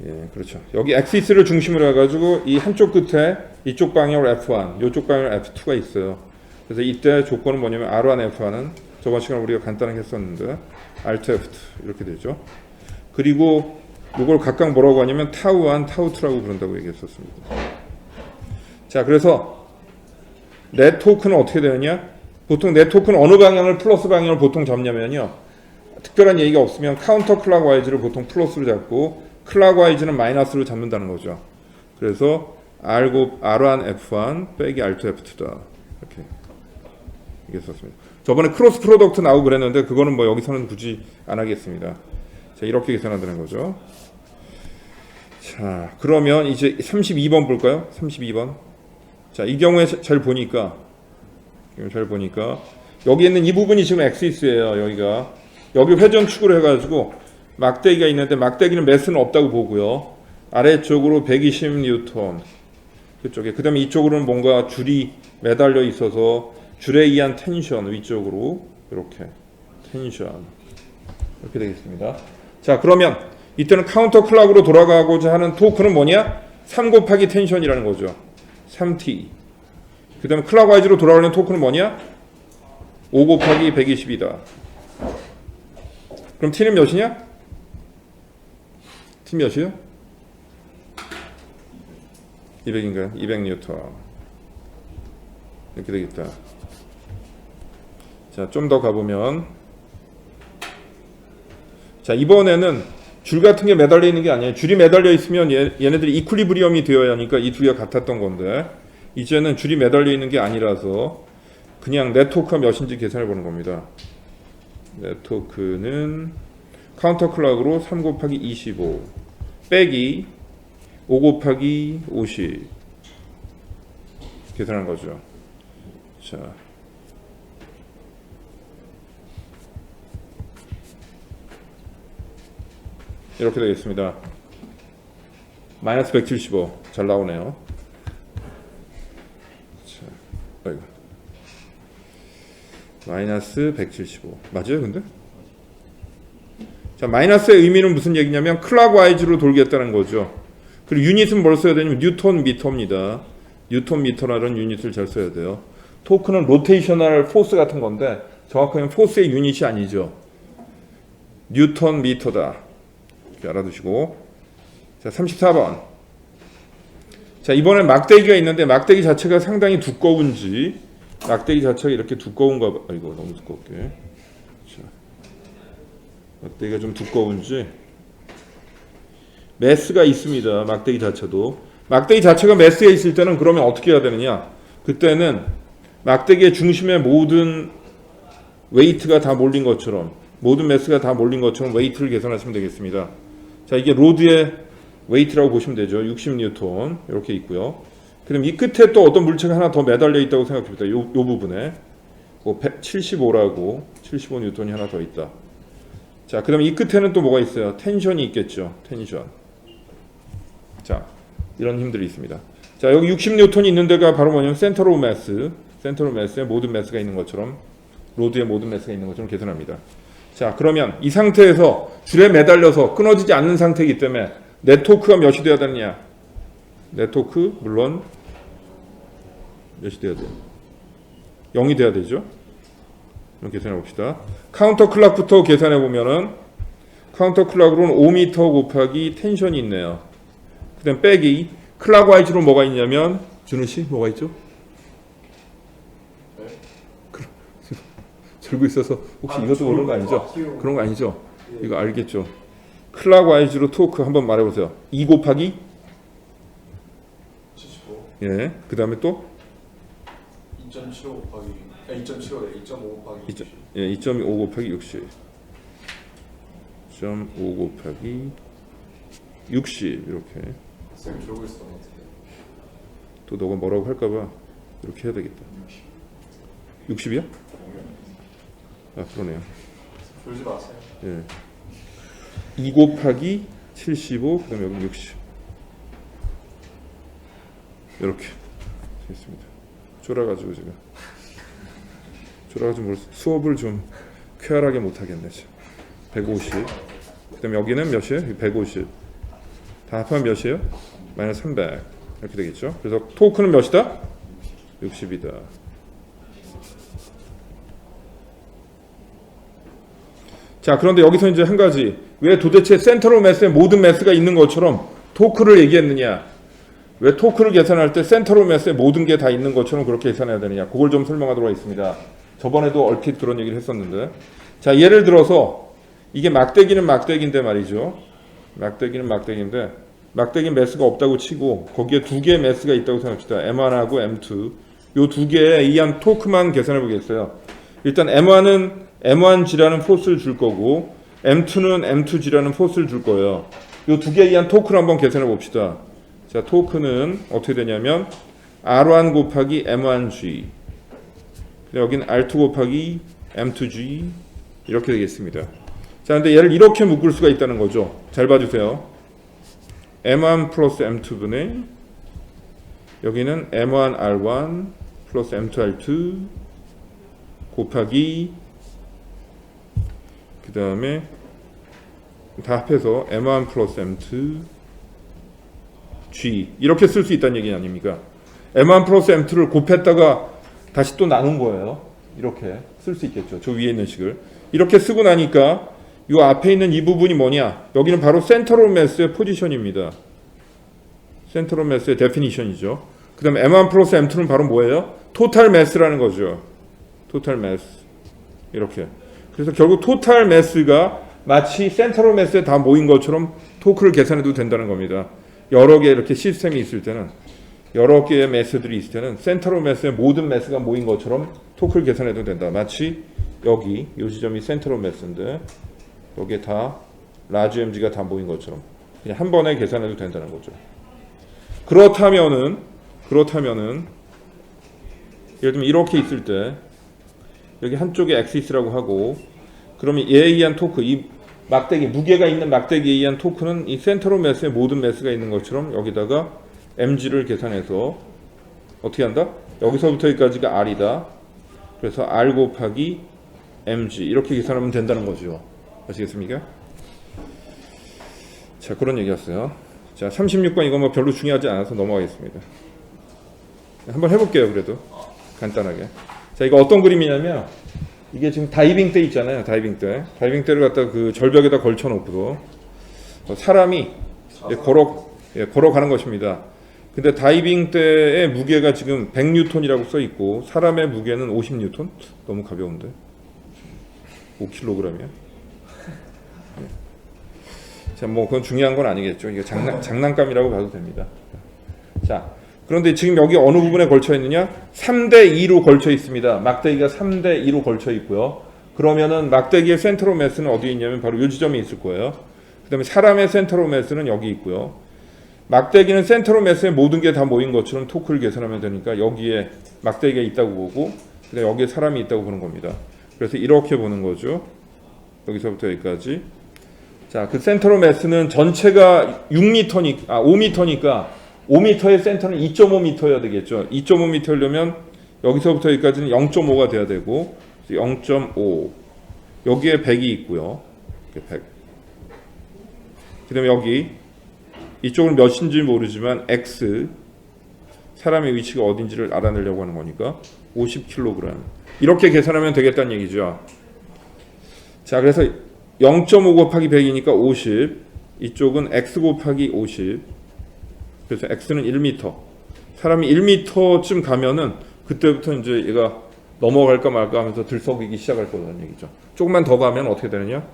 예, 그렇죠. 여기 엑시스를 중심으로 해가지고 이 한쪽 끝에 이쪽 방향으로 F1, 이쪽 방향으로 F2가 있어요. 그래서 이때 조건은 뭐냐면 R1, F1은 저번 시간에 우리가 간단하게 했었는데 Alt F2 이렇게 되죠. 그리고 이걸 각각 뭐라고 하냐면 타우1, 타우2라고 부른다고 얘기했었습니다. 자, 그래서 네트워크는 어떻게 되느냐? 보통 네트워크는 어느 방향을 플러스 방향을 보통 잡냐면요. 특별한 얘기가 없으면 카운터 클락와이즈를 보통 플러스로 잡고 클락와이즈는 마이너스로 잡는다는 거죠. 그래서 R1 F1 빼기 R2 F2다. 이렇게 얘기했었습니다. 저번에 크로스 프로덕트 나오고 그랬는데 그거는 뭐 여기서는 굳이 안 하겠습니다. 자, 이렇게 계산한다는 거죠. 자, 그러면 이제 32번 볼까요? 32번. 자, 이 경우에 잘 보니까 여기 있는 이 부분이 지금 엑시스예요. 여기가 여기 회전축으로 해가지고 막대기가 있는데 막대기는 매스는 없다고 보고요. 아래쪽으로 120N 그쪽에, 그 다음에 이쪽으로는 뭔가 줄이 매달려 있어서 줄에 의한 텐션 위쪽으로 이렇게 텐션 이렇게 되겠습니다. 자, 그러면 이때는 카운터 클락으로 돌아가고자 하는 토크는 뭐냐? 3 곱하기 텐션이라는 거죠. 3t. 그 다음에 클락와이즈로 돌아가는 토크는 뭐냐? 5 곱하기 120이다. 그럼 t는 몇이냐? t 몇이요? 200인가요? 200뉴턴. 이렇게 되겠다. 자, 좀 더 가보면, 자, 이번에는 줄 같은 게 매달려 있는 게 아니에요. 줄이 매달려 있으면 얘네들이 이퀄리브리엄이 되어야 하니까 이 두 개가 같았던 건데, 이제는 줄이 매달려 있는 게 아니라서 그냥 네트워크가 몇인지 계산해 보는 겁니다. 네트워크는 카운터 클락으로 3 곱하기 25 빼기 5 곱하기 50 계산한 거죠. 자, 이렇게 되겠습니다. 마이너스 175 잘 나오네요. 자, 아이고. 마이너스 175 맞아요 근데? 자, 마이너스의 의미는 무슨 얘기냐면 클락와이즈로 돌겠다는 거죠. 그리고 유닛은 뭘 써야 되냐면 뉴턴 미터입니다. 뉴턴 미터라는 유닛을 잘 써야 돼요. 토크는 로테이셔널 포스 같은 건데 정확하게 포스의 유닛이 아니죠. 뉴턴 미터다. 이렇게 알아두시고. 자, 34번. 자, 이번엔 막대기가 있는데 막대기 자체가 상당히 두꺼운지, 막대기 자체가 이렇게 두꺼운가 봐. 이거 너무 두껍게. 자, 막대기가 좀 두꺼운지. 매스가 있습니다. 막대기 자체도. 막대기 자체가 매스에 있을 때는 그러면 어떻게 해야 되느냐? 그때는 막대기의 중심에 모든 웨이트가 다 몰린 것처럼, 모든 매스가 다 몰린 것처럼 웨이트를 계산하시면 되겠습니다. 자, 이게 로드의 웨이트라고 보시면 되죠. 60뉴턴 이렇게 있고요. 그럼 이 끝에 또 어떤 물체가 하나 더 매달려 있다고 생각해봅니다. 요 부분에 75라고 75뉴턴이 하나 더 있다. 자, 그 다음에 이 끝에는 또 뭐가 있어요? 텐션이 있겠죠. 텐션. 자, 이런 힘들이 있습니다. 자, 여기 60뉴턴이 있는 데가 바로 뭐냐면 센터 오브 매스, 센터 오브 매스에 모든 매스가 있는 것처럼, 로드에 모든 매스가 있는 것처럼 계산합니다. 자, 그러면 이 상태에서 줄에 매달려서 끊어지지 않는 상태이기 때문에 네트워크가 몇이 돼야 되느냐? 네트워크 물론 몇이 돼야 돼요? 0이 돼야 되죠. 그럼 계산해 봅시다. 카운터 클락부터 계산해 보면은 카운터 클락으로는 5m 곱하기 텐션이 있네요. 그 다음 빼기 클락와이즈로 뭐가 있냐면 준우씨 뭐가 있죠? 네? 들고 있어서 혹시 이것도 모르는 거 아니죠? 그런 거 아니죠? 이거 알겠죠? 클락와이즈로 토크 한번 말해보세요. 2 곱하기 75. 예, 그 다음에 또 2.75 곱하기 2.75에 2.5 곱하기 60. 예, 2.5 곱하기 60 2.5 곱하기 60 이렇게. 쌤 졸고 있었던 것 같은데. 또 너가 뭐라고 할까봐 이렇게 해야 되겠다. 60이야? 아, 그러네요. 졸지 마세요. 예. 2 곱하기 75, 그 다음에 여기 60. 이렇게 됐습니다. 졸아가지고 제가. 졸아가지고 수업을 좀 쾌활하게 못하겠네. 150. 그 다음에 여기는 몇이에요? 150. 다 합하면 몇이에요? 마이너스 300 이렇게 되겠죠. 그래서 토크는 몇이다? 60이다. 자, 그런데 여기서 이제 한 가지, 왜 도대체 센트럴 매스에 모든 매스가 있는 것처럼 토크를 얘기했느냐? 왜 토크를 계산할 때 센트럴 매스에 모든 게 다 있는 것처럼 그렇게 계산해야 되느냐? 그걸 좀 설명하도록 하겠습니다. 저번에도 얼핏 그런 얘기를 했었는데, 자, 예를 들어서 이게 막대기는 막대기인데 말이죠. 막대기는 막대기인데 막대기 매스가 없다고 치고 거기에 두 개의 매스가 있다고 생각합시다. M1하고 M2. 요 두 개에 의한 토크만 계산해 보겠어요. 일단 M1은 M1G라는 포스를 줄 거고 M2는 M2G라는 포스를 줄 거예요. 요 두 개에 의한 토크를 한번 계산해 봅시다. 자, 토크는 어떻게 되냐면 R1 곱하기 M1G, 여기는 R2 곱하기 M2G 이렇게 되겠습니다. 자, 근데 얘를 이렇게 묶을 수가 있다는 거죠. 잘 봐주세요. M1 플러스 M2분의 여기는 M1R1 플러스 M2R2 곱하기 그 다음에 다 합해서 M1 플러스 M2 G 이렇게 쓸 수 있다는 얘기 아닙니까? M1 플러스 M2를 곱했다가 다시 또 나눈 거예요. 이렇게 쓸 수 있겠죠. 저 위에 있는 식을 이렇게 쓰고 나니까 이 앞에 있는 이 부분이 뭐냐? 여기는 바로 센트럴 매스의 포지션입니다. 센트럴 매스의 데피니션이죠. 그 다음에 M1 플러스 M2는 바로 뭐예요? 토탈 매스라는 거죠. 토탈 매스 이렇게. 그래서 결국 토탈 매스가 마치 센트럴 매스에 다 모인 것처럼 토크를 계산해도 된다는 겁니다. 여러 개 이렇게 시스템이 있을 때는, 여러 개의 매스들이 있을 때는 센트럴 매스에 모든 매스가 모인 것처럼 토크를 계산해도 된다. 마치 여기 이 지점이 센트럴 매스인데 여기에 다 라지 MG가 다 모인 것처럼 그냥 한 번에 계산해도 된다는 거죠. 그렇다면은 예를 들면 이렇게 있을 때 여기 한쪽에 엑시스라고 하고 그러면 얘에 의한 토크, 이 막대기, 무게가 있는 막대기에 의한 토크는 이 센트럴 매스에 모든 매스가 있는 것처럼 여기다가 MG를 계산해서 어떻게 한다? 여기서부터 여기까지가 R이다. 그래서 R 곱하기 MG 이렇게 계산하면 된다는 거죠. 아시겠습니까? 자, 그런 얘기였어요. 자, 36번 이거 뭐 별로 중요하지 않아서 넘어가겠습니다. 한번 해볼게요. 그래도 간단하게. 자, 이거 어떤 그림이냐면 이게 지금 다이빙 대 있잖아요. 다이빙 대를 갖다 그 절벽에다 걸쳐놓고 사람이 걸어가는 것입니다. 근데 다이빙 대의 무게가 지금 100뉴턴이라고 써 있고 사람의 무게는 50뉴턴? 너무 가벼운데 5kg이야. 자, 뭐 그건 중요한 건 아니겠죠. 이게 장난감이라고 봐도 됩니다. 자, 그런데 지금 여기 어느 부분에 걸쳐 있느냐? 3대2로 걸쳐 있습니다. 막대기가 3대2로 걸쳐 있고요. 그러면은 막대기의 센트럴 매스는 어디에 있냐면 바로 이 지점에 있을 거예요. 그 다음에 사람의 센트럴 매스는 여기 있고요. 막대기는 센트럴 매스에 모든 게 다 모인 것처럼 토크를 계산하면 되니까 여기에 막대기가 있다고 보고 그다음에 여기에 사람이 있다고 보는 겁니다. 그래서 이렇게 보는 거죠. 여기서부터 여기까지. 자, 그 센트럴 매스는 전체가 5m니까 5m의 센터는 2.5m여야 되겠죠. 2.5m려면 여기서부터 여기까지는 0.5가 돼야 되고 0.5 여기에 100이 있고요. 100. 그 다음에 여기 이쪽은 몇인지 모르지만 X 사람의 위치가 어딘지를 알아내려고 하는 거니까 50kg 이렇게 계산하면 되겠다는 얘기죠. 자, 그래서 0.5 곱하기 100이니까 50 이쪽은 X 곱하기 50 그래서 X는 1m 사람이 1m쯤 가면은 그때부터 이제 얘가 넘어갈까 말까 하면서 들썩이기 시작할 거라는 얘기죠. 조금만 더 가면 어떻게 되느냐?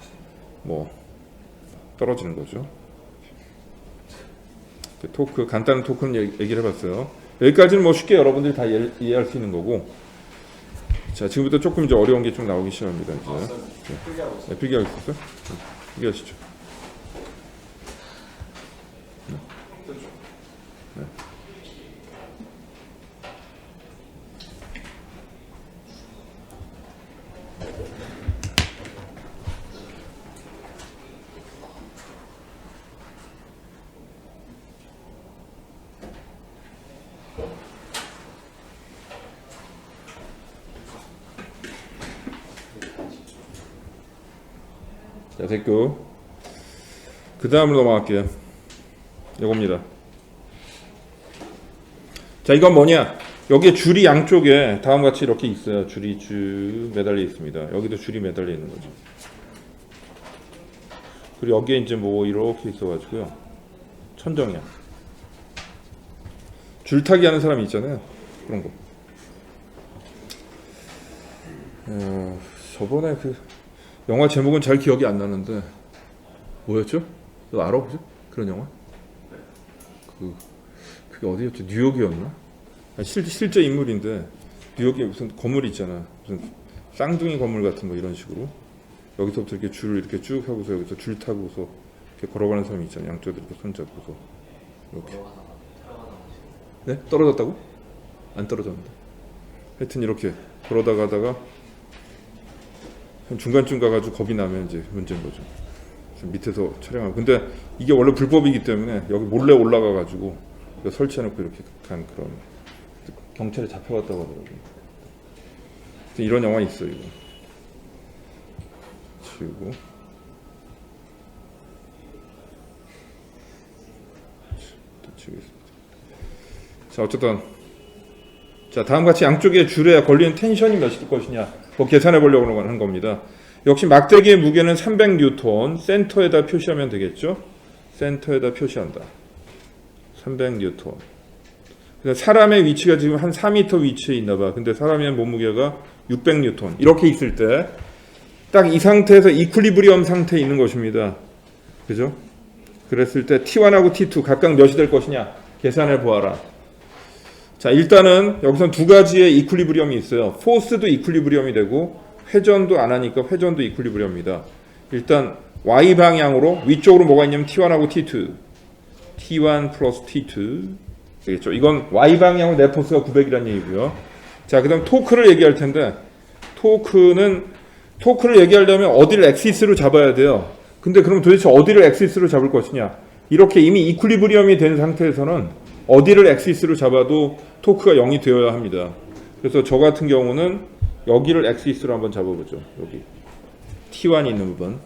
뭐 떨어지는 거죠. 토크 간단한 토크는 얘기를 해봤어요. 여기까지는 뭐 쉽게 여러분들이 다 이해할 수 있는 거고. 자, 지금부터 조금 이제 어려운 게 좀 나오기 시작합니다. 이제 네, 필기하고 있었어요? 필기하시죠. 네. 자, 됐고 그 다음으로 넘어갈게요. 이겁니다. 자, 이건 뭐냐? 여기에 줄이 양쪽에 다음과 같이 이렇게 있어요. 줄이 쭉 매달려 있습니다. 여기도 줄이 매달려 있는 거죠. 그리고 여기에 이제 뭐 이렇게 있어가지고요. 천정이야. 줄타기 하는 사람이 있잖아요. 그런 거. 저번에 그 영화 제목은 잘 기억이 안 나는데 뭐였죠? 너 알아 혹시? 그런 영화? 그게 어디였죠? 뉴욕이었나? 아니, 실제 인물인데 뉴욕에 무슨 건물이 있잖아. 무슨 쌍둥이 건물 같은 거 이런 식으로 여기서부터 이렇게 줄을 이렇게 쭉 하고서 여기서 줄 타고서 이렇게 걸어가는 사람이 있잖아. 양쪽에 이렇게 손잡고서 이렇게. 네? 떨어졌다고? 안 떨어졌는데. 하여튼 이렇게 걸어다가다가 중간쯤 가가지고 겁이 나면 이제 문제인 거죠. 밑에서 촬영하고. 근데 이게 원래 불법이기 때문에 여기 몰래 올라가가지고 설치해놓고 이렇게 간 그런 경찰에 잡혀갔다고 하더라고요. 이런 영화 있어요. 이거. 치우고. 또 치우겠습니다. 자, 어쨌든 자, 다음같이 양쪽에 줄에 걸리는 텐션이 몇일 것이냐 그거 계산해 보려고 하는 겁니다. 역시 막대기의 무게는 300뉴턴 센터에다 표시하면 되겠죠. 센터에다 표시한다. 300뉴턴. 사람의 위치가 지금 한 4m 위치에 있나 봐. 근데 사람의 몸무게가 600뉴턴. 이렇게 있을 때 딱 이 상태에서 이퀄리브리엄 상태에 있는 것입니다. 그죠? 그랬을 때 T1하고 T2 각각 몇이 될 것이냐 계산해 보아라. 자, 일단은 여기선 두 가지의 이퀄리브리엄이 있어요. 포스도 이퀄리브리엄이 되고 회전도 안 하니까 회전도 이퀄리브리엄입니다. 일단 Y 방향으로 위쪽으로 뭐가 있냐면 T1하고 T2. T1 플러스 T2 되겠죠. 이건 Y 방향으로 내 포스가 900이라는 얘기고요. 자, 그 다음 토크를 얘기할 텐데 토크를 얘기하려면 어디를 엑시스로 잡아야 돼요. 근데 그럼 도대체 어디를 엑시스로 잡을 것이냐. 이렇게 이미 이퀄리브리엄이 된 상태에서는 어디를 엑시스로 잡아도 토크가 0이 되어야 합니다. 그래서 저 같은 경우는 여기를 엑시스로 한번 잡아보죠. 여기 T1이 있는 부분.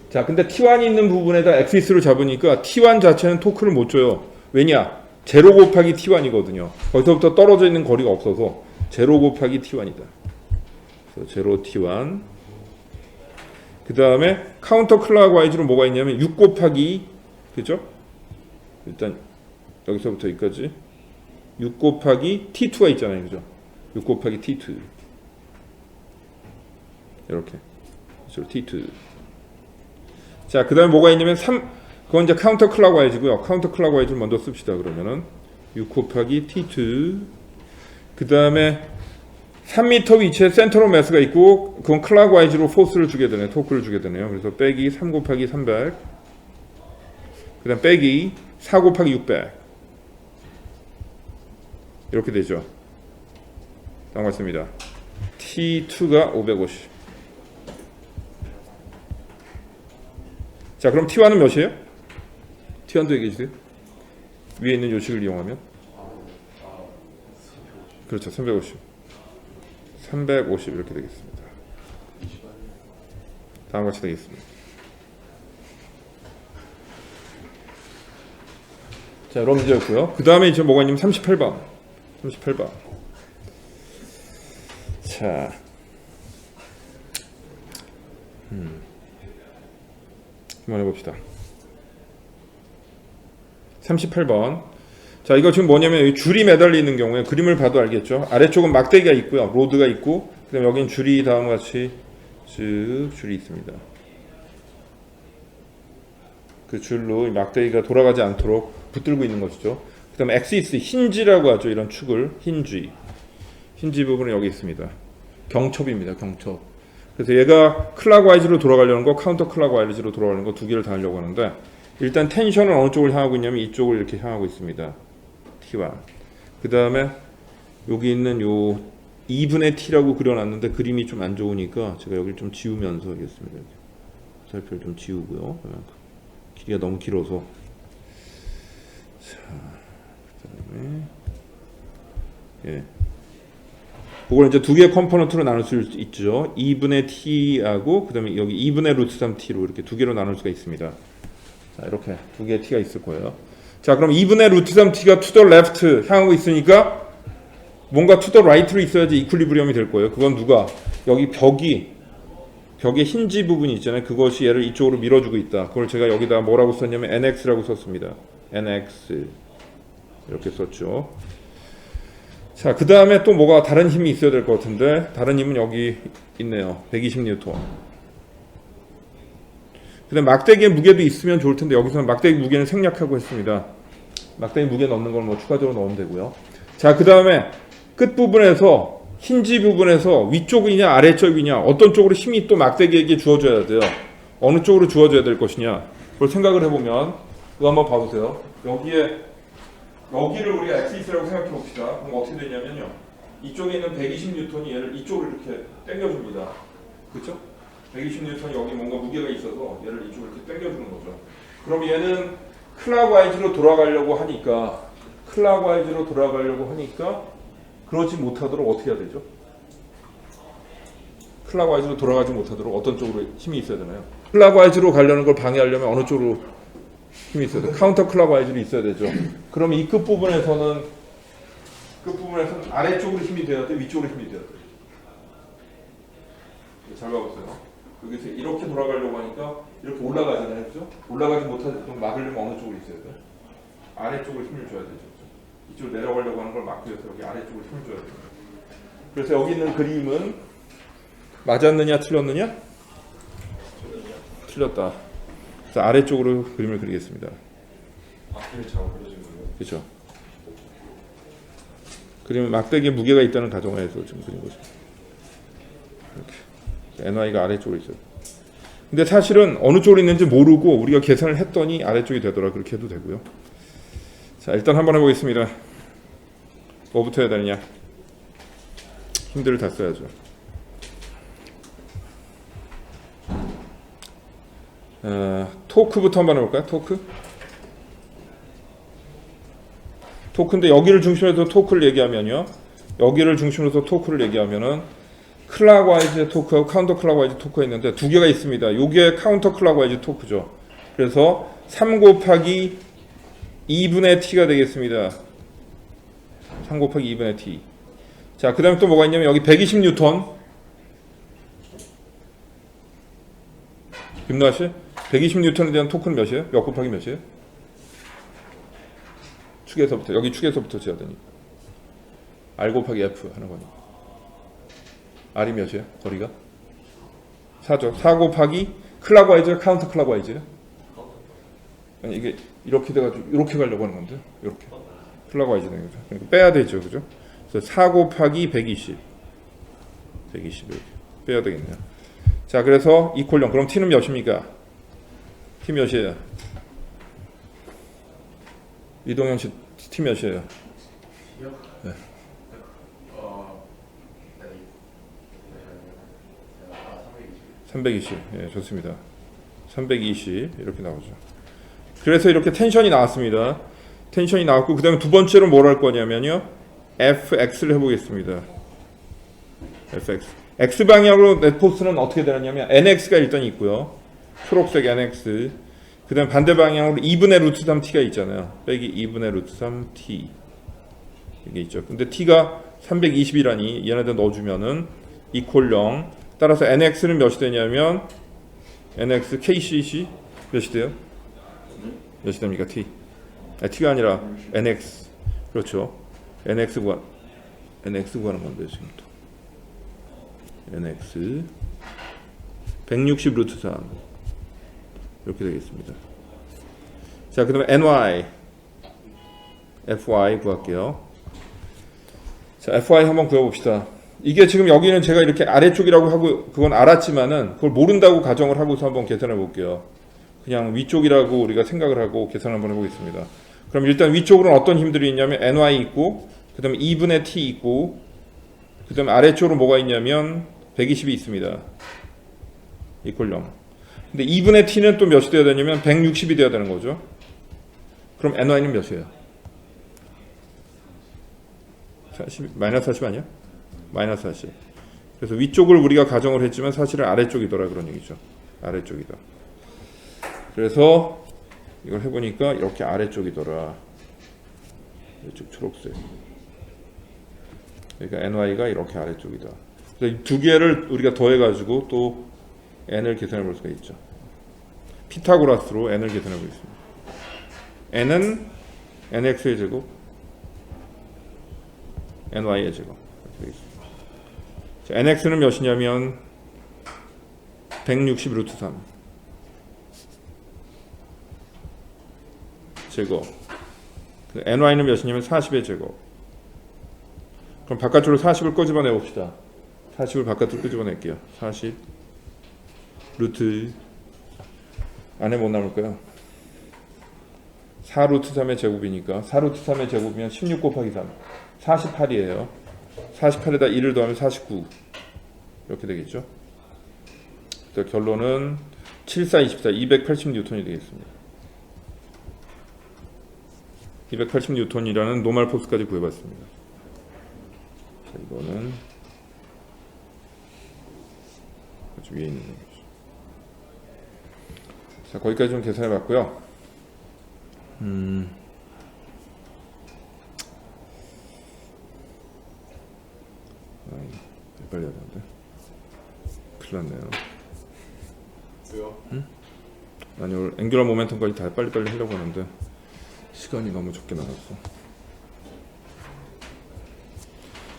자, 근데 T1이 있는 부분에다 엑시스로 잡으니까 T1 자체는 토크를 못 줘요. 왜냐? 제로 곱하기 T1이거든요. 거기서부터 떨어져 있는 거리가 없어서 제로 곱하기 T1이다. 그래서 제로 T1. 그 다음에 카운터 클락와이즈로 뭐가 있냐면 6 곱하기, 그죠? 일단 여기서부터 여기까지 6 곱하기 T2가 있잖아요. 그죠? 6 곱하기 T2. 이렇게. 그죠? T2. 자, 그 다음에 뭐가 있냐면 그건 이제 카운터 클락와이즈고요. 카운터 클락와이즈를 먼저 씁시다. 그러면은 6 곱하기 T2. 그 다음에 3m 위치에 센터 오브 매스가 있고 그건 클락와이즈로 포스를 주게 되네요. 토크를 주게 되네요. 그래서 빼기 3 곱하기 300. 그 다음 빼기 4 곱하기 600. 이렇게 되죠. 다음 같습니다. T2가 550. 자, 그럼 T1은 몇이에요? T1도 얘기해 주세요. 위에 있는 요식을 이용하면. 그렇죠. 350. 350 이렇게 되겠습니다. 다음 같이 되겠습니다. 자, 이런 문제였고요. 그 다음에 이제 뭐가 있냐면 38번. 38번. 자. 한번 해봅시다. 38번. 자, 이거 지금 뭐냐면 여기 줄이 매달려 있는 경우에 그림을 봐도 알겠죠. 아래쪽은 막대기가 있고요. 로드가 있고, 그 다음에 여기는 줄이 다음과 같이 쭉 줄이 있습니다. 그 줄로 막대기가 돌아가지 않도록 붙들고 있는 것이죠. 그 다음에 엑시스, 힌지라고 하죠. 이런 축을. 힌지 부분은 여기 있습니다. 경첩입니다. 경첩. 그래서 얘가 클락와이즈로 돌아가려는 거, 카운터 클락와이즈로 돌아가는 거 두 개를 다 하려고 하는데 일단 텐션은 어느 쪽을 향하고 있냐면 이쪽을 이렇게 향하고 있습니다. T1. 그 다음에 여기 있는 요 2분의 T라고 그려놨는데 그림이 좀 안 좋으니까 제가 여기를 좀 지우면서 하겠습니다. 살표를 좀 지우고요. 길이가 너무 길어서. 자, 그 다음에 예. 그걸 이제 두 개의 컴포넌트로 나눌 수 있죠. 2분의 T하고 그 다음에 여기 2분의 루트 3T로 이렇게 두 개로 나눌 수가 있습니다. 자, 이렇게 두 개의 T가 있을 거예요. 자, 그럼 2분의 루트 3t가 to the left 향하고 있으니까 뭔가 to the right로 있어야지 이퀄리브리엄이 될 거예요. 그건 누가? 여기 벽의 힌지 부분이 있잖아요. 그것이 얘를 이쪽으로 밀어주고 있다. 그걸 제가 여기다 뭐라고 썼냐면 nx라고 썼습니다. nx 이렇게 썼죠. 자, 그 다음에 또 뭐가 다른 힘이 있어야 될 것 같은데 다른 힘은 여기 있네요. 120N. 그 다음 막대기의 무게도 있으면 좋을 텐데 여기서는 막대기 무게는 생략하고 했습니다. 막대기 무게 넣는 건 뭐 추가적으로 넣으면 되고요. 자, 그 다음에 끝부분에서 힌지 부분에서 위쪽이냐 아래쪽이냐 어떤 쪽으로 힘이 또 막대기에게 주어져야 돼요. 어느 쪽으로 주어져야 될 것이냐 그걸 생각을 해보면 이거 한번 봐보세요. 여기를 우리가 x라고 생각해 봅시다. 그럼 어떻게 되냐면요. 이쪽에 있는 120N이 얘를 이쪽으로 이렇게 당겨줍니다. 그렇죠? 120N이 여기 뭔가 무게가 있어서 얘를 이쪽으로 이렇게 당겨주는 거죠. 그럼 얘는 클락와이즈로 돌아가려고 하니까 그러지 못하도록 어떻게 해야 되죠? 클락와이즈로 돌아가지 못하도록 어떤 쪽으로 힘이 있어야 되나요? 클락와이즈로 가려는 걸 방해하려면 어느 쪽으로 힘이 있어야 돼요? 카운터 클락와이즈로 있어야 되죠. 그럼 이 끝부분에서는 아래쪽으로 힘이 돼야 돼? 위쪽으로 힘이 돼야 돼? 잘 봐보세요. 여기서 이렇게 돌아가려고 하니까 이렇게 올라가잖아요. 그죠? 올라가지 못하도록 막으려면 어느 쪽으로 있어야 돼? 아래쪽으로 힘을 줘야 되죠. 이쪽으로 내려가려고 하는 걸 막기 위해서 여기 아래쪽으로 힘을 줘야 돼요. 그래서 여기 있는 그림은 맞았느냐 틀렸느냐? 틀렸다. 그래서 아래쪽으로 그림을 그리겠습니다. 앞을 잘못 그려진 거예요. 그렇죠. 그림은 막대기에 무게가 있다는 가정하에서 지금 그린 거죠. 이렇게. NY가 아래쪽으로 있어요. 근데 사실은 어느 쪽으로 있는지 모르고 우리가 계산을 했더니 아래쪽이 되더라. 그렇게 해도 되고요. 자, 일단 한번 해보겠습니다. 뭐부터 해야 되느냐? 힘들을 다 써야죠. 토크부터 한번 해볼까요? 토크인데 여기를 중심으로 해서 토크를 얘기하면요. 여기를 중심으로 해서 토크를 얘기하면은 클락와이즈 토크하고 카운터 클락와이즈 토크가 있는데 두 개가 있습니다. 요게 카운터 클락와이즈 토크죠. 그래서 3 곱하기 2분의 t가 되겠습니다. 3 곱하기 2분의 t. 자, 그 다음에 또 뭐가 있냐면 여기 120N. 김노아 씨? 120N에 대한 토크는 몇이에요? 몇 곱하기 몇이에요? 축에서부터, 여기 축에서부터 재야 되니까. R 곱하기 F 하는 거니까. R이 몇이에요? 거리가? 4죠. 4 곱하기 클락와이즈가 카운터 클락와이즈예요? 아니, 이게 이렇게 돼가지고 이렇게 가려고 하는 건데 이렇게 클락와이즈 되는 거죠. 그러니까 빼야 되죠, 그죠? 그래서 4 곱하기 120 이렇게 빼야 되겠네요. 자, 그래서 이퀄0 그럼 t는 몇입니까? t 몇이에요? 이동현 씨 t 몇이에요? 네. 320. 예, 좋습니다. 320 이렇게 나오죠. 그래서 이렇게 텐션이 나왔습니다. 텐션이 나왔고 그 다음에 두 번째로 뭘 할 거냐면요. fx를 해보겠습니다. fx. x 방향으로 넷포스는 어떻게 되느냐면 nx가 일단 있고요. 초록색 nx. 그 다음 반대 방향으로 2분의 루트 3t가 있잖아요. 빼기 2분의 루트 3t. 이게 있죠. 근데 t가 320이라니 얘네들 넣어주면은 이퀄 0. 따라서 nx는 몇이 되냐면 nx kcc 몇이 돼요? 몇이 됩니까? t. t가 아니라 nx. 그렇죠. nx 구하는 건데 지금부터. nx 160 루트 3 이렇게 되겠습니다. 자, 그 다음에 ny fy 구할게요. 자, fy 한번 구해봅시다. 이게 지금 여기는 제가 이렇게 아래쪽이라고 하고 그건 알았지만은 그걸 모른다고 가정을 하고서 한번 계산해 볼게요. 그냥 위쪽이라고 우리가 생각을 하고 계산을 한번 해보겠습니다. 그럼 일단 위쪽으로는 어떤 힘들이 있냐면 ny 있고 그 다음에 2분의 t 있고 그 다음에 아래쪽으로 뭐가 있냐면 120이 있습니다. 이퀄 0. 근데 2분의 t는 또 몇이 돼야 되냐면 160이 돼야 되는 거죠. 그럼 ny는 몇이에요? 40, 마이너스 40 아니야? 마이너스 40. 그래서 위쪽을 우리가 가정을 했지만 사실은 아래쪽이더라 그런 얘기죠. 아래쪽이다. 그래서 이걸 해보니까 이렇게 아래쪽이더라. 이쪽 초록색. 그러니까 NY가 이렇게 아래쪽이다. 그래서 이 두 개를 우리가 더해가지고 또 N을 계산해 볼 수가 있죠. 피타고라스로 N을 계산해 보겠습니다. N은 NX의 제곱, NY의 제곱. 이렇게 되겠습니다. 자, NX는 몇이냐면 160 루트 3 제곱. NY는 몇이냐면 40의 제곱. 그럼 바깥쪽으로 40을 끄집어내 봅시다. 40을 바깥으로 끄집어낼게요. 40 루트 안에 못 남을까요? 4 루트 3의 제곱이니까 4 루트 3의 제곱이면 16 곱하기 3 48이에요. 48에다 1을 더하면 49 이렇게 되겠죠. 그래서 결론은 7, 4, 24 280N이 되겠습니다. 280N이라는 노멀 포스까지 구해봤습니다. 자, 이거는 아주 위에 있는 거죠. 자, 거기까지 좀 계산해봤고요. 빨리 해야 되는데 큰일 났네요. 왜요? 아니 오늘 앵귤러 모멘텀까지 다 빨리빨리 하려고 하는데 시간이 너무 적게 나왔어.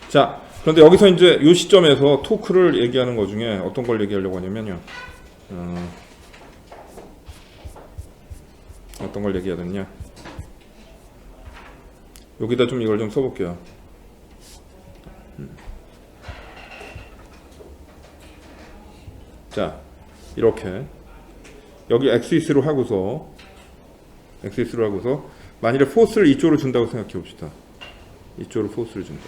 자, 그런데 여기서 이제 이 시점에서 토크를 얘기하는 것 중에 어떤 걸 얘기하려고 하냐면요. 어떤 걸 얘기해야 되냐. 여기다 좀 이걸 좀 써볼게요. 자, 이렇게 여기 XS로 하고서 만일에 포스를 이쪽으로 준다고 생각해 봅시다. 이쪽으로 포스를 준다.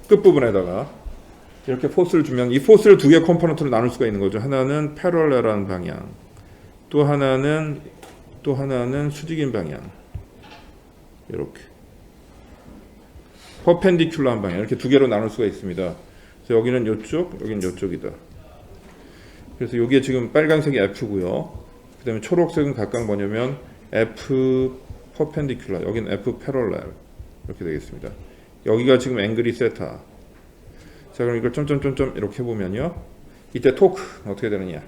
끝부분에다가 이렇게 포스를 주면 이 포스를 두 개의 컴포넌트로 나눌 수가 있는 거죠. 하나는 패럴렐한 방향, 또 하나는 수직인 방향. 이렇게 퍼펜디큘러한 방향, 이렇게 두 개로 나눌 수가 있습니다. 그래서 여기는 이쪽, 여기는 이쪽이다. 그래서 여기에 지금 빨간색이 F고요. 그 다음에 초록색은 각각 뭐냐면 F 퍼펜디큘러, 여기는 F 패럴렐 이렇게 되겠습니다. 여기가 지금 앵글이 세타. 자, 그럼 이걸 점점점점 이렇게 해보면요, 이때 토크 어떻게 되느냐,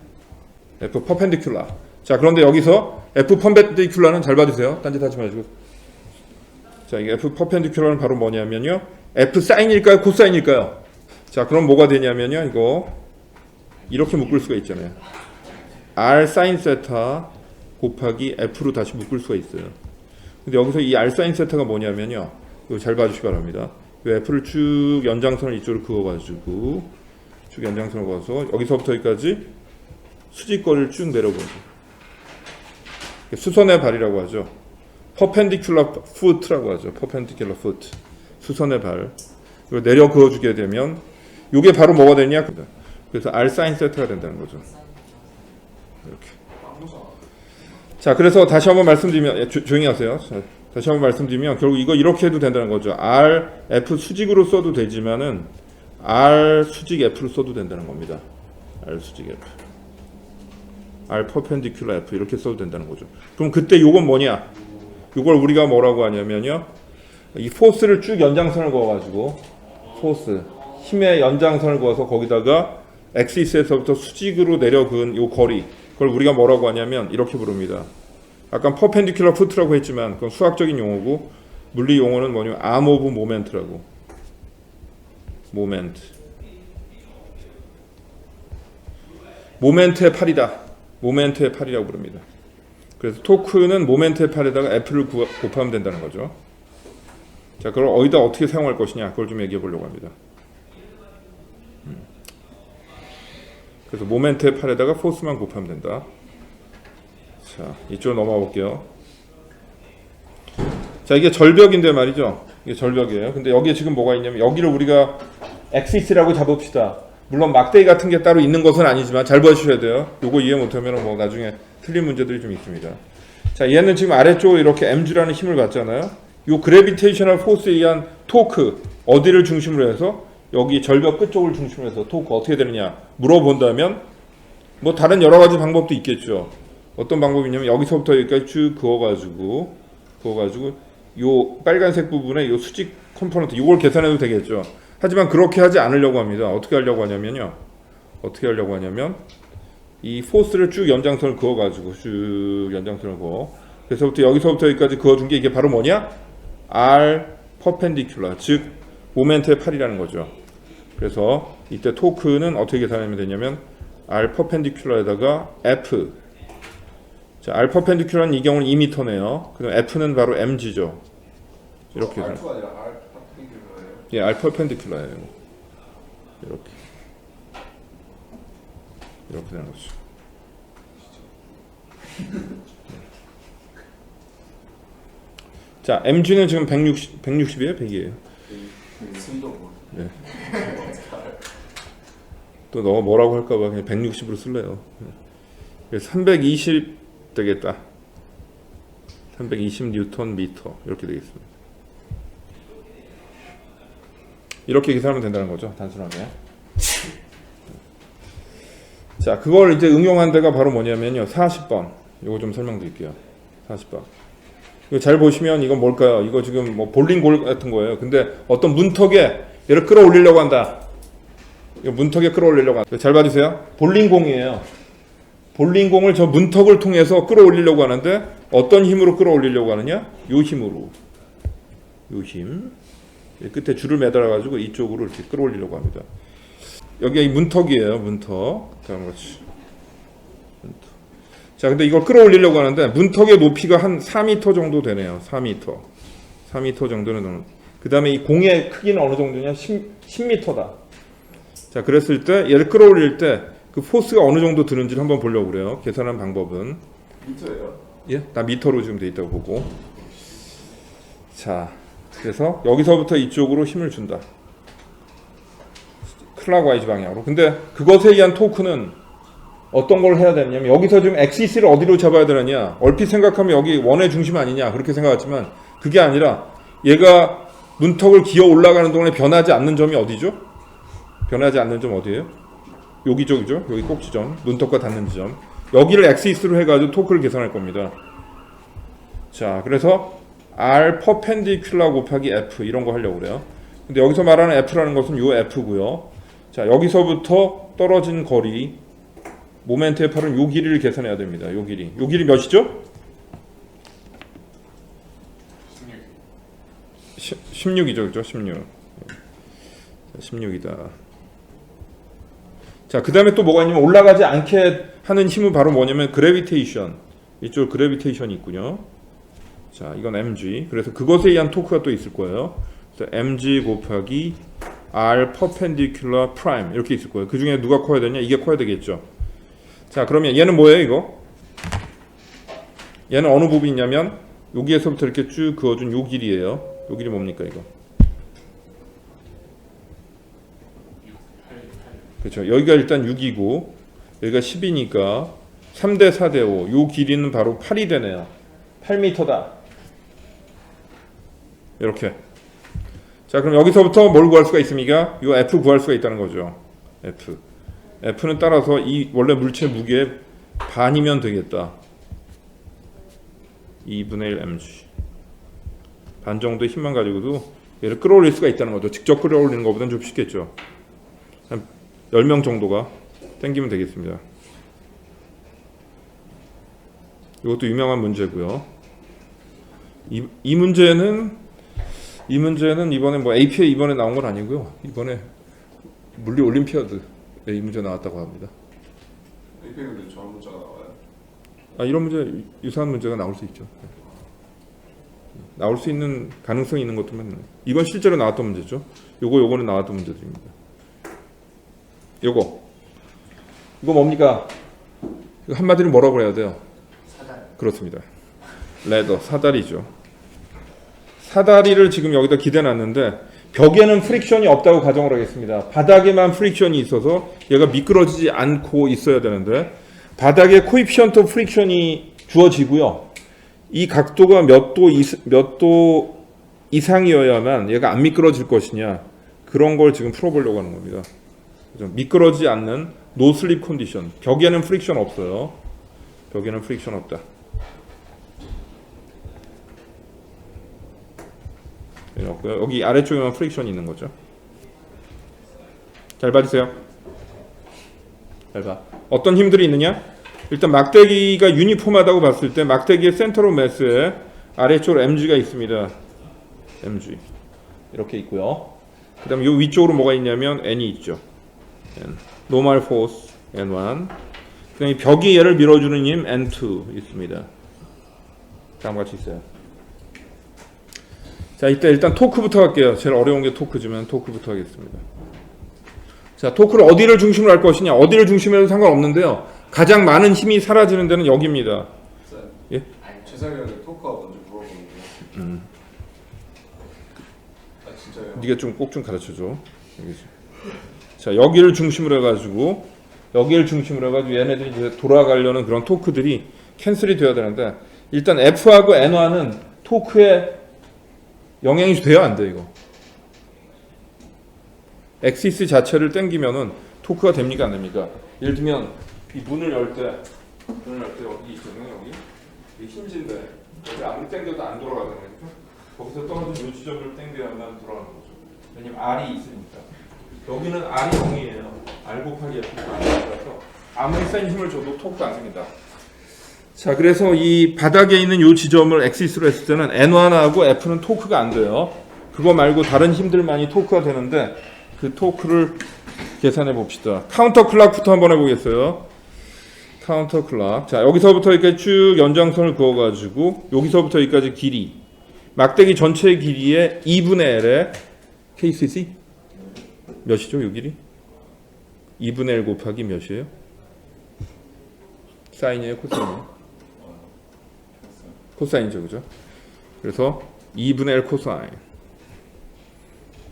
F 퍼펜디큘러. 자, 그런데 여기서 F 퍼펜디큘러는 잘 봐주세요. 딴짓 하지 마시고. 자, 이 F 퍼펜디큘러는 바로 뭐냐면요, F 사인일까요, 코사인일까요? 자, 그럼 뭐가 되냐면요, 이거 이렇게 묶을 수가 있잖아요. R 사인 세타 곱하기 F로 다시 묶을 수가 있어요. 근데 여기서 이 R 사인 세타가 뭐냐면요, 이거 잘 봐주시기 바랍니다. 이 F를 쭉 연장선을 이쪽으로 그어가지고 쭉 연장선을 그어서 여기서부터 여기까지 수직거리를 쭉 내려보죠. 수선의 발이라고 하죠. 퍼펜디큘러 풋라고 하죠. 퍼펜디큘러 풋, 수선의 발. 이걸 내려 그어주게 되면 이게 바로 뭐가 되냐? 그래서 R 사인 세타가 된다는 거죠. 이렇게. 자, 그래서 다시 한번 말씀드리면, 조용히 하세요. 자, 다시 한번 말씀드리면 결국 이거 이렇게 해도 된다는 거죠. R F 수직으로 써도 되지만은 R 수직 F로 써도 된다는 겁니다. R 수직 F, R 퍼펜디큘러 F 이렇게 써도 된다는 거죠. 그럼 그때 요건 뭐냐? 요걸 우리가 뭐라고 하냐면요, 이 포스를 쭉 연장선을 그어가지고, 포스 힘의 연장선을 그어서 거기다가 엑시스에서부터 수직으로 내려 그은 요 거리, 그걸 우리가 뭐라고 하냐면 이렇게 부릅니다. 아까 퍼펜디큘러 푸트라고 했지만 그건 수학적인 용어고, 물리 용어는 뭐냐면 arm of moment라고. 모멘트. 모멘트의 팔이다. 모멘트의 팔이라고 부릅니다. 그래서 토크는 모멘트의 팔에다가 F를 곱하면 된다는 거죠. 자, 그걸 어디다 어떻게 사용할 것이냐, 그걸 좀 얘기해 보려고 합니다. 그래서 모멘트의 팔에다가 포스만 곱하면 된다. 자, 이쪽으로 넘어가 볼게요. 자, 이게 절벽인데 말이죠. 이게 절벽이에요. 근데 여기에 지금 뭐가 있냐면, 여기를 우리가 엑시스라고 잡읍시다. 물론 막대기 같은 게 따로 있는 것은 아니지만 잘 봐주셔야 돼요. 요거 이해 못하면 뭐 나중에 틀린 문제들이 좀 있습니다. 자, 얘는 지금 아래쪽으로 이렇게 mg라는 힘을 받잖아요. 요 그래비테이셔널 포스에 의한 토크, 어디를 중심으로 해서, 여기 절벽 끝쪽을 중심으로 해서 토크 어떻게 되느냐 물어본다면, 뭐 다른 여러 가지 방법도 있겠죠. 어떤 방법이냐면 여기서부터 여기까지 쭉 그어가지고 요 빨간색 부분에 요 수직 컴포넌트 이걸 계산해도 되겠죠. 하지만 그렇게 하지 않으려고 합니다. 어떻게 하려고 하냐면 이 포스를 쭉 연장선을 그어가지고 쭉 연장선을 그어. 그래서부터 여기서부터 여기까지 그어준 게 이게 바로 뭐냐? R 퍼펜디큘러, 즉 모멘트의 팔이라는 거죠. 그래서 이때 토크는 어떻게 계산하면 되냐면 R 퍼펜디큘러에다가 F. 자, R 퍼펜디큘러는 이 경우는 2m네요. 그럼 F는 바로 mg죠. 이렇게. R2가 아니라 R 퍼펜디큘러예요. 예, R 퍼펜디큘러예요. 이렇게 되는 거죠. 자, mg는 지금 160이에요, 100이에요. 순도 뭐. 네. 또 너가 뭐라고 할까봐 그냥 160으로 쓸래요. 그래서 320 되겠다. 320 뉴턴 미터 이렇게 되겠습니다. 이렇게 계산하면 된다는 거죠, 단순하게. 자, 그걸 이제 응용한 데가 바로 뭐냐면요, 40번. 이거 좀 설명드릴게요. 40번. 이거 잘 보시면 이건 뭘까요? 이거 지금 뭐 볼링볼 같은 거예요. 근데 어떤 문턱에 얘를 끌어올리려고 한다. 이거 문턱에 끌어올리려고 한다. 잘 봐주세요. 볼링공이에요. 볼링공을 저 문턱을 통해서 끌어올리려고 하는데 어떤 힘으로 끌어올리려고 하느냐? 요 힘으로. 요 힘. 끝에 줄을 매달아 가지고 이쪽으로 이렇게 끌어올리려고 합니다. 여기가 이 문턱이에요. 문턱. 그렇지. 자, 근데 이걸 끌어올리려고 하는데 문턱의 높이가 한 4m 정도 되네요. 4m. 4m 정도는 되는. 그다음에 이 공의 크기는 어느 정도냐? 10m다. 자, 그랬을 때 얘를 끌어올릴 때 그 포스가 어느 정도 드는지를 한번 보려고 그래요. 계산하는 방법은. 미터예요? 예? 다 미터로 지금 돼 있다고 보고. 자, 그래서 여기서부터 이쪽으로 힘을 준다. 클락와이즈 방향으로. 근데 그것에 의한 토크는 어떤 걸 해야 되냐면 여기서 지금 엑시스를 어디로 잡아야 되느냐. 얼핏 생각하면 여기 원의 중심 아니냐 그렇게 생각하지만 그게 아니라 얘가 문턱을 기어 올라가는 동안에 변하지 않는 점이 어디죠? 변하지 않는 점 어디예요? 여기죠, 그죠? 여기 꼭지점, 문턱과 닿는 지점. 여기를 엑시스로 해가지고 토크를 계산할 겁니다. 자, 그래서 R 퍼펜디큘러 곱하기 F 이런 거 하려고 그래요. 근데 여기서 말하는 F라는 것은 요 F고요. 자, 여기서부터 떨어진 거리, 모멘트의 팔은 요 길이를 계산해야 됩니다. 요 길이. 요 길이 몇이죠? 16이죠, 그죠? 16. 16이다. 자, 그 다음에 또 뭐가 있냐면 올라가지 않게 하는 힘은 바로 뭐냐면 그래비테이션. 이쪽 그래비테이션이 있군요. 자, 이건 mg. 그래서 그것에 의한 토크가 또 있을 거예요. 그래서 mg 곱하기 r 퍼펜디큘러 프라임 이렇게 있을 거예요. 그 중에 누가 커야 되냐? 이게 커야 되겠죠. 자, 그러면 얘는 뭐예요, 이거? 얘는 어느 부분이냐면 여기에서부터 이렇게 쭉 그어준 요 길이에요. 요 길이 뭡니까, 이거? 그렇죠. 여기가 일단 6이고 여기가 10이니까 3대 4대 5. 요 길이는 바로 8이 되네요. 8m다. 이렇게. 자, 그럼 여기서부터 뭘 구할 수가 있습니까? 요 F 구할 수가 있다는 거죠. F. F는 따라서 이 원래 물체 무게의 반이면 되겠다. 2분의 1 mg. 반 정도의 힘만 가지고도 얘를 끌어올릴 수가 있다는 거죠. 직접 끌어올리는 것보다는 좀 쉽겠죠. 한 10명 정도가 당기면 되겠습니다. 이것도 유명한 문제고요. 이 문제는 이번에 뭐 AP에 이번에 나온 건 아니고요. 이번에 물리 올림피아드에 이 문제 나왔다고 합니다. AP에는 저런 문자가 나와요? 아, 이런 문제, 유사한 문제가 나올 수 있죠. 나올 수 있는 가능성이 있는 것들만. 이건 실제로 나왔던 문제죠. 요거는 나왔던 문제들입니다. 이거 뭡니까? 이거 한마디로 뭐라고 해야 돼요? 사다리. 그렇습니다. 레더, 사다리죠. 사다리를 지금 여기다 기대놨는데 벽에는 프릭션이 없다고 가정을 하겠습니다. 바닥에만 프릭션이 있어서 얘가 미끄러지지 않고 있어야 되는데 바닥에 코이피션트 프릭션이 주어지고요. 이 각도가 몇 도 이상이어야만 얘가 안 미끄러질 것이냐 그런 걸 지금 풀어보려고 하는 겁니다. 그죠? 미끄러지지 않는 노슬립 컨디션. 벽에는 프릭션 없어요. 여기는 프릭션 없다. 없고요. 여기 아래쪽에만 프릭션이 있는 거죠. 잘 봐주세요. 잘 봐. 어떤 힘들이 있느냐? 일단 막대기가 유니폼하다고 봤을 때 막대기의 센터 오브 매스에 아래쪽으로 mg가 있습니다. mg 이렇게 있고요. 그 다음에 이 위쪽으로 뭐가 있냐면 n이 있죠. n. 노멀 포스 n1. 그 다음에 벽이 얘를 밀어주는 힘 n2 있습니다. 다음과 같이 있어요. 자, 이때 일단 토크부터 할게요. 제일 어려운 게 토크지만 토크부터 하겠습니다. 자, 토크를 어디를 중심으로 할 것이냐, 어디를 중심으로 해도 상관없는데요. 가장 많은 힘이 사라지는 데는 여기입니다. 예? 최상위원의 토크가 먼저 물어보는데. 아 진짜요? 네가 좀 꼭 좀 가르쳐줘. 여기지. 자, 여기를 중심으로 해가지고 얘네들이 이제 돌아가려는 그런 토크들이 캔슬이 되어야 되는데 일단 F하고 N1은 토크에 영향이 돼야 안 돼 이거. 엑시스 자체를 당기면은 토크가 됩니까 안 됩니까? 예를 들면 이 문을 열 때 여기 있잖아요. 여기 이 힌지인데 여기 아무리 당겨도 안 돌아가잖아요. 그죠? 거기서 떨어진 요 지점을 당겨야만 돌아가는 거죠. 왜냐면 R이 있으니까. 여기는 R이 0이에요. R 곱하기 F가 R이라서 아무리 센 힘을 줘도 토크가 안 생긴다. 자, 그래서 이 바닥에 있는 요 지점을 엑시스로 했을 때는 N1하고 F는 토크가 안 돼요. 그거 말고 다른 힘들만이 토크가 되는데 그 토크를 계산해 봅시다. 카운터 클락부터 한번 해보겠어요. 카운터 클락. 자, 여기서부터 이렇게 쭉 연장선을 그어가지고 여기서부터 여기까지 길이 막대기 전체의 길이의 2분의 L에 KCC 몇이죠? 요 길이? 2분의 L 곱하기 몇이에요? 사인이에요? 코사인이에요? 코사인이죠, 그죠? 그래서 2분의 L 코사인,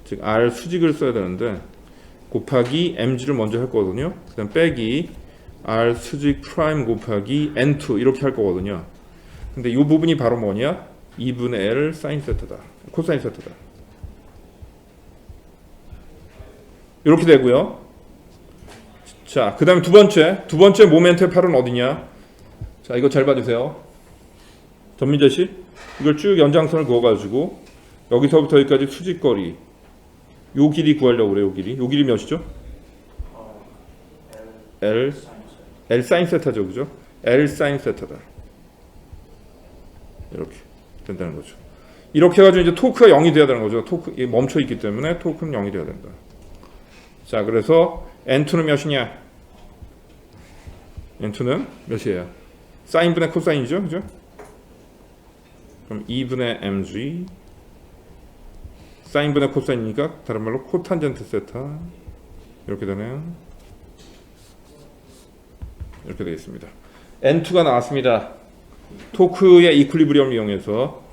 즉 R 수직을 써야 되는데 곱하기 mg를 먼저 할 거거든요. 그 다음 빼기 R 수직 프라임 곱하기 n2 이렇게 할 거거든요. 근데 이 부분이 바로 뭐냐? 2분의 L 사인 세타다. 코사인 세타다. 이렇게 되고요. 자, 그 다음에 두 번째 모멘트의 팔은 어디냐? 자, 이거 잘 봐주세요. 전민재 씨, 이걸 쭉 연장선을 그어가지고 여기서부터 여기까지 수직거리, 요 길이 구하려고 그래요. 요 길이 몇이죠? L 사인 세타죠, 그죠? L 사인 세타다. 이렇게 된다는 거죠. 이렇게 해가지고 이제 토크가 0이 돼야 되는 거죠. 토크 멈춰 있기 때문에 토크는 0이 돼야 된다. 자, 그래서 N2는 몇이냐? N2는 몇이에요? 사인분의 코사인이죠, 그죠? 그럼 2분의 mg 사인분의 코사인이니까 다른 말로 코탄젠트 세타 이렇게 되네요. 이렇게 되겠습니다. N2가 나왔습니다. 토크의 이퀄리브리엄을 이용해서.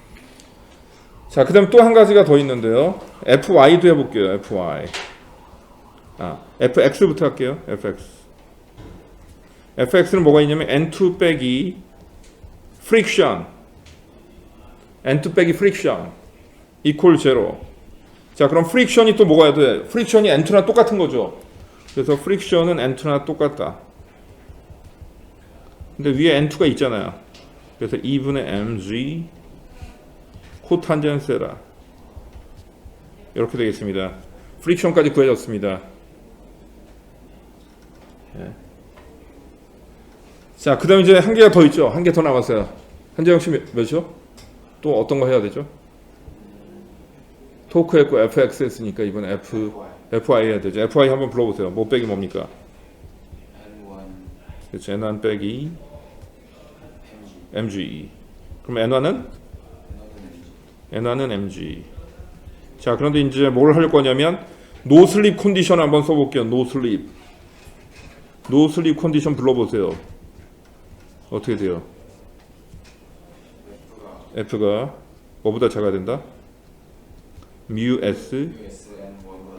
자, 그 다음 또 한 가지가 더 있는데요. FY도 해볼게요. FY. FX부터 할게요. FX는 뭐가 있냐면 N2 빼기 프릭션, N2 빼기 프릭션 이퀄 제로. 자, 그럼 프릭션이 또 뭐가 돼? 프릭션이 N2랑 똑같은 거죠. 그래서 프릭션은 N2랑 똑같다. 근데 위에 N2가 있잖아요. 그래서 2분의 mg 코탄젠트 세타 이렇게 되겠습니다. 프릭션까지 구해졌습니다. 예. 자, 그 다음에 이제 한 개가 더 있죠. 한 개 더 남았어요. 한재영 씨 몇이요? 또 어떤 거 해야 되죠? 토크 했고 FX 했으니까 이번 FY 해야 되죠. FY 한번 불러보세요. 뭐 빼기 뭡니까? 그렇죠. N1 빼기 mg. 그럼 N1은 mg. 자, 그런데 이제 뭘 할 거냐면 노슬립 컨디션 한번 써볼게요. 노슬립 컨디션 불러보세요. 어떻게 돼요? F가 뭐보다 작아야 된다? mu s.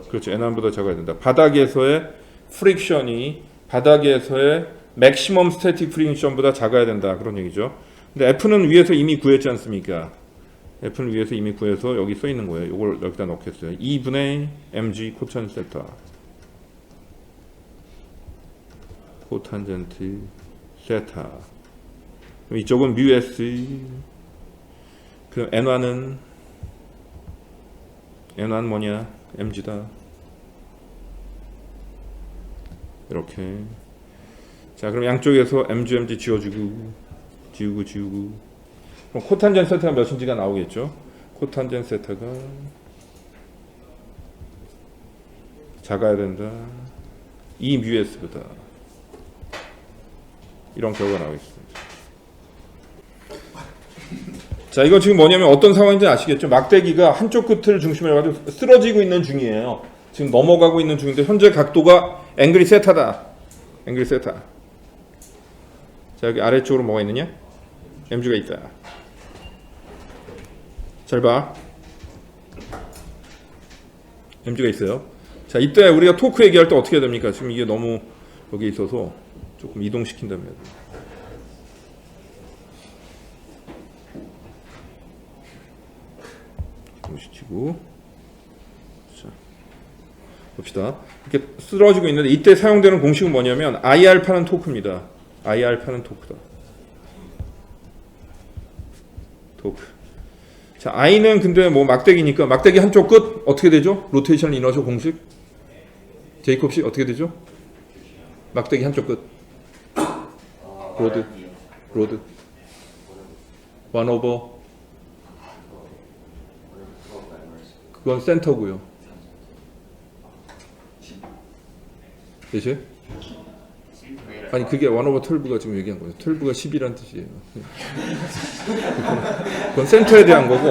그렇죠. N1보다 작아야 된다. 바닥에서의 프릭션이 바닥에서의 맥시멈 스태틱 프릭션보다 작아야 된다. 그런 얘기죠. 근데 F는 위에서 이미 구했지 않습니까? F는 위에서 이미 구해서 여기 써 있는 거예요. 이걸 여기다 넣겠어요. 2분의 mg 코탄젠트 세타. 코탄젠트 세타. 그럼 이쪽은 µs. 그럼 n1은 뭐냐? mg다. 이렇게. 자, 그럼 양쪽에서 mg 지워주고 지우고. 그럼 코탄젠 세타가 몇인지가 나오겠죠? 코탄젠 세타가 작아야 된다. 2µs보다. 이런 결과가 나오겠습니다. 자, 이거 지금 뭐냐면 어떤 상황인지 아시겠죠? 막대기가 한쪽 끝을 중심으로 해가지고 쓰러지고 있는 중이에요. 지금 넘어가고 있는 중인데 현재 각도가 앵글이 세타다. 앵글이 세타. 자, 여기 아래쪽으로 뭐가 있느냐? mg가 있다. 잘 봐. mg가 있어요. 자, 이때 우리가 토크 얘기할 때 어떻게 해야 됩니까? 지금 이게 너무 여기 있어서 조금 이동시킨다면. 이동시키고. 자, 봅시다. 이렇게 쓰러지고 있는데 이때 사용되는 공식은 뭐냐면 I알파는 토크입니다. I알파는 토크다. 토크. 자, I는 근데 뭐 막대기니까 막대기 한쪽 끝 어떻게 되죠? 로테이션 이너셔 공식. 제이콥식 어떻게 되죠? 막대기 한쪽 끝. 로드. 1/. 그건 센터고요. 되죠? 아니 그게 1/12가 지금 얘기한 거예요. 12가 10이란 뜻이에요. 그건 센터에 대한 거고.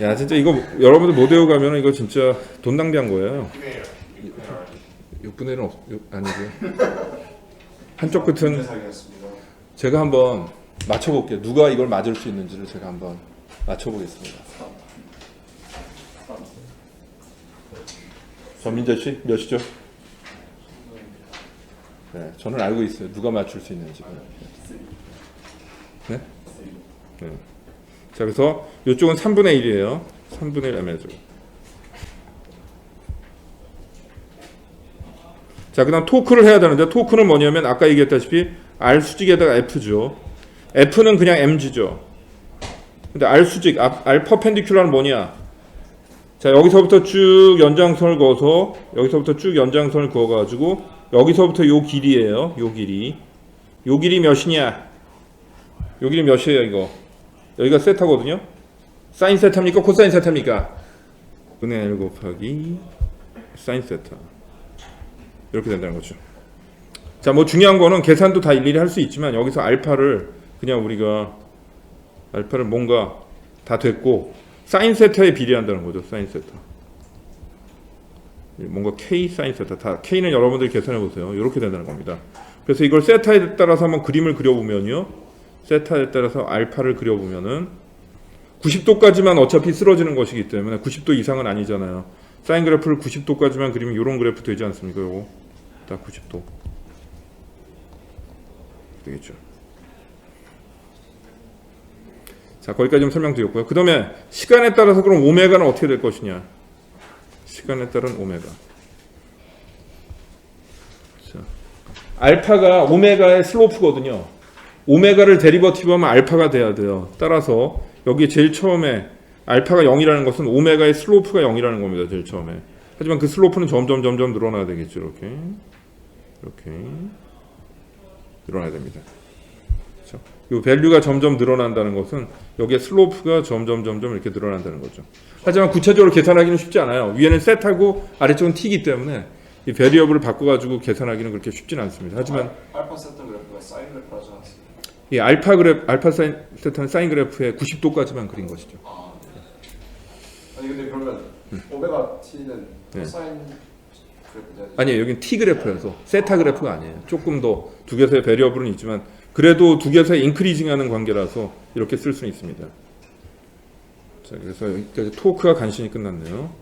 야 진짜 이거 여러분들 못 외워가면 이거 진짜 돈 낭비한 거예요. 6분의 1은 아니고요. 한쪽 끝은 제가 한번 맞춰볼게요. 누가 이걸 맞을 수 있는지를 제가 한번 맞춰보겠습니다. 전민재 씨 몇이죠? 네, 저는 알고 있어요. 누가 맞출 수 있는지. 네? 네. 자, 그래서 이쪽은 3분의 1이에요. 3분의 1 m죠. 자, 그 다음 토크를 해야 되는데 토크는 뭐냐면 아까 얘기했다시피 R 수직에다가 F죠. F는 그냥 mg죠. 근데 R 수직, R 퍼펜디큘러는 뭐냐? 자, 여기서부터 쭉 연장선을 그어서 여기서부터 쭉 연장선을 그어가지고 여기서부터 요 길이에요. 요 길이. 요 길이 몇이냐? 요 길이 몇이에요, 이거? 여기가 세타거든요. 사인 세타입니까? 코사인 세타입니까? 분의 L 곱하기 사인 세타. 이렇게 된다는 거죠. 자, 뭐 중요한 거는 계산도 다 일일이 할 수 있지만 여기서 알파를 그냥 우리가 알파를 뭔가 다 됐고 사인 세타에 비례한다는 거죠. 사인 세타. 뭔가 K 사인 세타. 다 K는 여러분들이 계산해 보세요. 이렇게 된다는 겁니다. 그래서 이걸 세타에 따라서 한번 그림을 그려보면요. 세타에 따라서 알파를 그려보면은 90도까지만 어차피 쓰러지는 것이기 때문에 90도 이상은 아니잖아요. 사인 그래프를 90도까지만 그리면 이런 그래프 되지 않습니까? 요거 딱 90도 되겠죠. 자, 거기까지 좀 설명드렸고요. 그 다음에 시간에 따라서 그럼 오메가는 어떻게 될 것이냐? 시간에 따른 오메가. 자, 알파가 오메가의 슬로프거든요. 오메가를 데리버티브하면 알파가 돼야 돼요. 따라서 여기 제일 처음에 알파가 0이라는 것은 오메가의 슬로프가 0이라는 겁니다. 제일 처음에. 하지만 그 슬로프는 점점 늘어나야 되겠죠. 이렇게 늘어나야 됩니다. 그렇죠? 이 밸류가 점점 늘어난다는 것은 여기에 슬로프가 점점 이렇게 늘어난다는 거죠. 하지만 구체적으로 계산하기는 쉽지 않아요. 위에는 세타고 아래쪽은 t이기 때문에 이 베리어블을 바꿔가지고 계산하기는 그렇게 쉽지는 않습니다. 하지만 알파 세타 그래프가 사인 그래프 하지 않습니까? 이 알파 사인 세타는 사인 그래프의 90도까지만 그린 것이죠. 아니 근데 그러면 오메가 t는 네. 사인 그래프 돼야지. 아니에요. 여긴 t 그래프여서 세타 그래프가 아니에요. 조금 더 두 개서의 베리어블은 있지만 그래도 두 개서의 인크리징하는 관계라서 이렇게 쓸 수는 있습니다. 자, 그래서 여기까지 토크가 간신히 끝났네요.